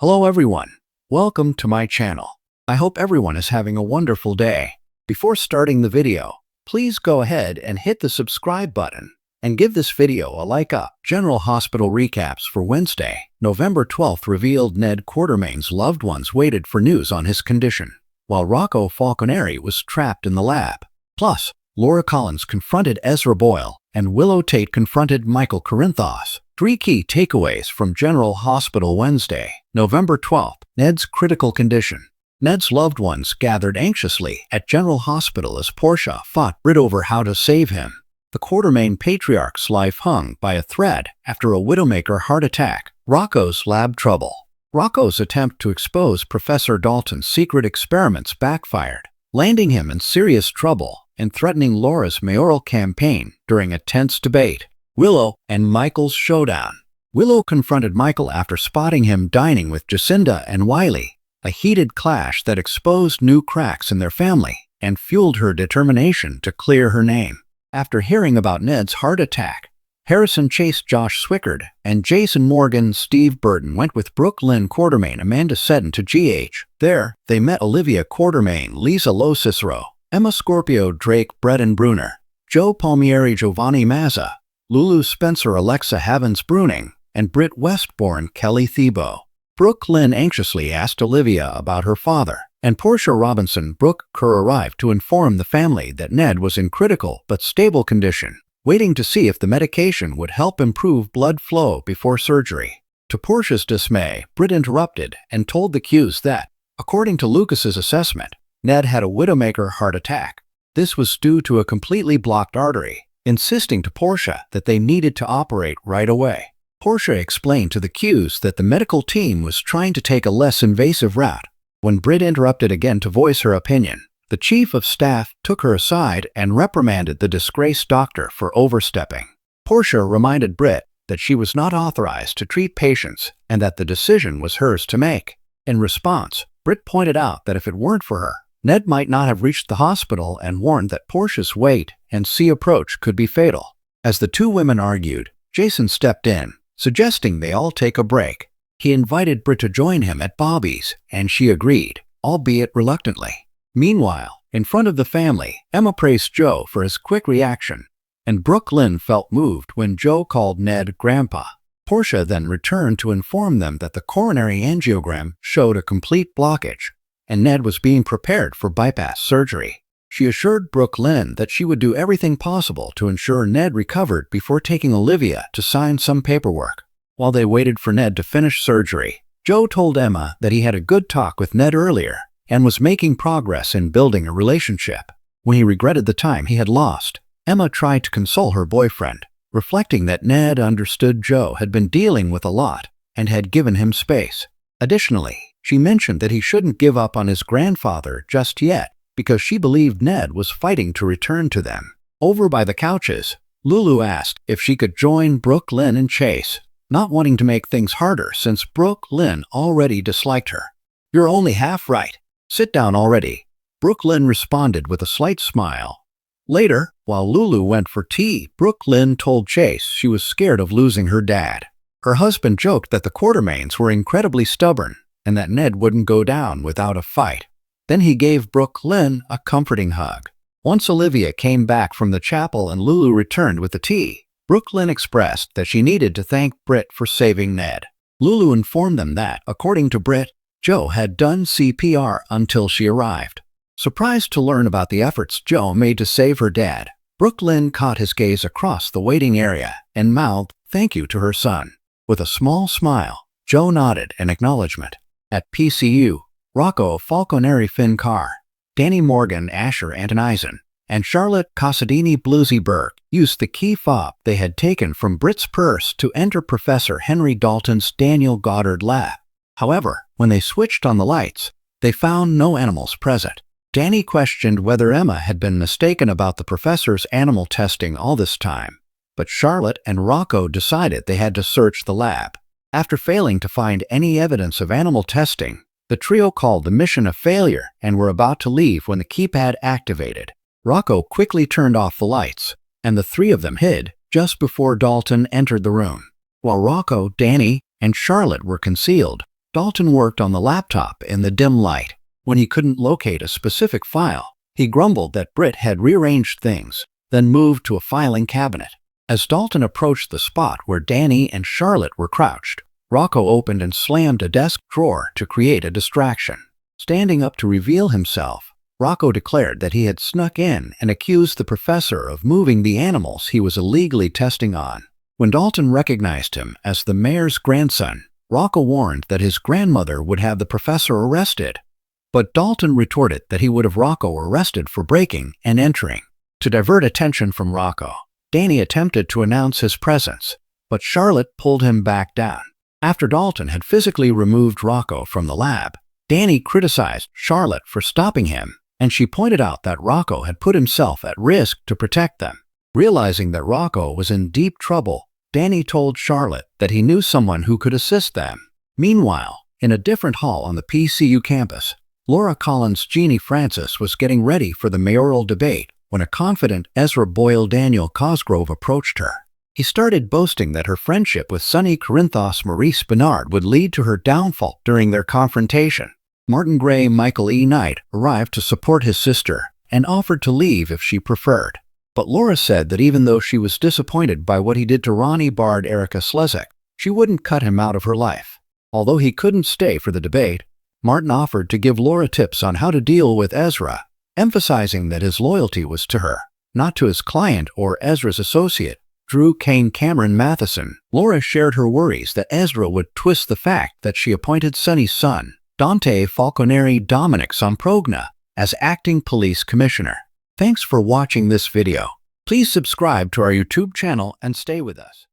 Hello everyone, welcome to my channel. I hope everyone is having a wonderful day. Before starting the video, please go ahead and hit the subscribe button and give this video a like up. General Hospital recaps for Wednesday, November 12th revealed Ned Quartermain's loved ones waited for news on his condition, while Rocco Falconeri was trapped in the lab. Plus, Laura Collins confronted Ezra Boyle and Willow Tate confronted Michael Corinthos. 3 key takeaways from General Hospital Wednesday, November 12th. Ned's critical condition. Ned's loved ones gathered anxiously at General Hospital as Portia fought Britt over how to save him. The Quartermain patriarch's life hung by a thread after a Widowmaker heart attack. Rocco's lab trouble. Rocco's attempt to expose Professor Dalton's secret experiments backfired, landing him in serious trouble and threatening Laura's mayoral campaign during a tense debate. Willow and Michael's showdown. Willow confronted Michael after spotting him dining with Jacinda and Wiley, a heated clash that exposed new cracks in their family and fueled her determination to clear her name. After hearing about Ned's heart attack, Harrison chased Josh Swickard and Jason Morgan. Steve Burton went with Brooke Lynn Quartermain, Amanda Seddon to GH. There, they met Olivia Quartermain, Lisa Lo Cicero, Emma Scorpio Drake, Breton Bruner, Joe Palmieri, Giovanni Mazza, Lulu Spencer, Alexa Havens Bruning, and Britt Westbourne, Kelly Thiebaud. Brooke Lynn anxiously asked Olivia about her father, and Portia Robinson. Brooke Kerr arrived to inform the family that Ned was in critical but stable condition, waiting to see if the medication would help improve blood flow before surgery. To Portia's dismay, Britt interrupted and told the Qs that, according to Lucas's assessment, Ned had a Widowmaker heart attack. This was due to a completely blocked artery, insisting to Portia that they needed to operate right away. Portia explained to the Qs that the medical team was trying to take a less invasive route. When Britt interrupted again to voice her opinion, the chief of staff took her aside and reprimanded the disgraced doctor for overstepping. Portia reminded Britt that she was not authorized to treat patients and that the decision was hers to make. In response, Britt pointed out that if it weren't for her, Ned might not have reached the hospital and warned that Portia's wait and see approach could be fatal. As the two women argued, Jason stepped in, suggesting they all take a break. He invited Britt to join him at Bobby's, and she agreed, albeit reluctantly. Meanwhile, in front of the family, Emma praised Joe for his quick reaction, and Brooke Lynn felt moved when Joe called Ned Grandpa. Portia then returned to inform them that the coronary angiogram showed a complete blockage, and Ned was being prepared for bypass surgery. She assured Brooke Lynn that she would do everything possible to ensure Ned recovered before taking Olivia to sign some paperwork. While they waited for Ned to finish surgery, Joe told Emma that he had a good talk with Ned earlier and was making progress in building a relationship. When he regretted the time he had lost, Emma tried to console her boyfriend, reflecting that Ned understood Joe had been dealing with a lot and had given him space. Additionally, she mentioned that he shouldn't give up on his grandfather just yet because she believed Ned was fighting to return to them. Over by the couches, Lulu asked if she could join Brooke Lynn and Chase, not wanting to make things harder since Brooke Lynn already disliked her. "You're only half right. Sit down already," Brooke Lynn responded with a slight smile. Later, while Lulu went for tea, Brooke Lynn told Chase she was scared of losing her dad. Her husband joked that the Quartermains were incredibly stubborn and that Ned wouldn't go down without a fight. Then he gave Brooke Lynn a comforting hug. Once Olivia came back from the chapel and Lulu returned with the tea, Brooke Lynn expressed that she needed to thank Britt for saving Ned. Lulu informed them that, according to Britt, Joe had done CPR until she arrived. Surprised to learn about the efforts Joe made to save her dad, Brooke Lynn caught his gaze across the waiting area and mouthed thank you to her son. With a small smile, Joe nodded in acknowledgement. At PCU, Rocco Falconeri, Finn Carr, Danny Morgan, Asher Antonizon, and Charlotte Casadini Bluesy-Burke used the key fob they had taken from Britt's purse to enter Professor Henry Dalton's Daniel Goddard lab. However, when they switched on the lights, they found no animals present. Danny questioned whether Emma had been mistaken about the professor's animal testing all this time, but Charlotte and Rocco decided they had to search the lab. After failing to find any evidence of animal testing, the trio called the mission a failure and were about to leave when the keypad activated. Rocco quickly turned off the lights, and the three of them hid just before Dalton entered the room. While Rocco, Danny, and Charlotte were concealed, Dalton worked on the laptop in the dim light. When he couldn't locate a specific file, he grumbled that Britt had rearranged things, then moved to a filing cabinet. As Dalton approached the spot where Danny and Charlotte were crouched, Rocco opened and slammed a desk drawer to create a distraction. Standing up to reveal himself, Rocco declared that he had snuck in and accused the professor of moving the animals he was illegally testing on. When Dalton recognized him as the mayor's grandson, Rocco warned that his grandmother would have the professor arrested. But Dalton retorted that he would have Rocco arrested for breaking and entering. To divert attention from Rocco, Danny attempted to announce his presence, but Charlotte pulled him back down. After Dalton had physically removed Rocco from the lab, Danny criticized Charlotte for stopping him, and she pointed out that Rocco had put himself at risk to protect them. Realizing that Rocco was in deep trouble, Danny told Charlotte that he knew someone who could assist them. Meanwhile, in a different hall on the PCU campus, Laura Collins' Jeannie Francis was getting ready for the mayoral debate when a confident Ezra Boyle Daniel Cosgrove approached her. He started boasting that her friendship with Sonny Corinthos Maurice Bernard would lead to her downfall during their confrontation. Martin Gray Michael E. Knight arrived to support his sister and offered to leave if she preferred. But Laura said that even though she was disappointed by what he did to Ronnie Bard Erica Slezak, she wouldn't cut him out of her life. Although he couldn't stay for the debate, Martin offered to give Laura tips on how to deal with Ezra, emphasizing that his loyalty was to her, not to his client or Ezra's associate, Drew Kane Cameron Matheson. Laura shared her worries that Ezra would twist the fact that she appointed Sonny's son, Dante Falconeri Dominic Somprogna, as acting police commissioner. Thanks for watching this video. Please subscribe to our YouTube channel and stay with us.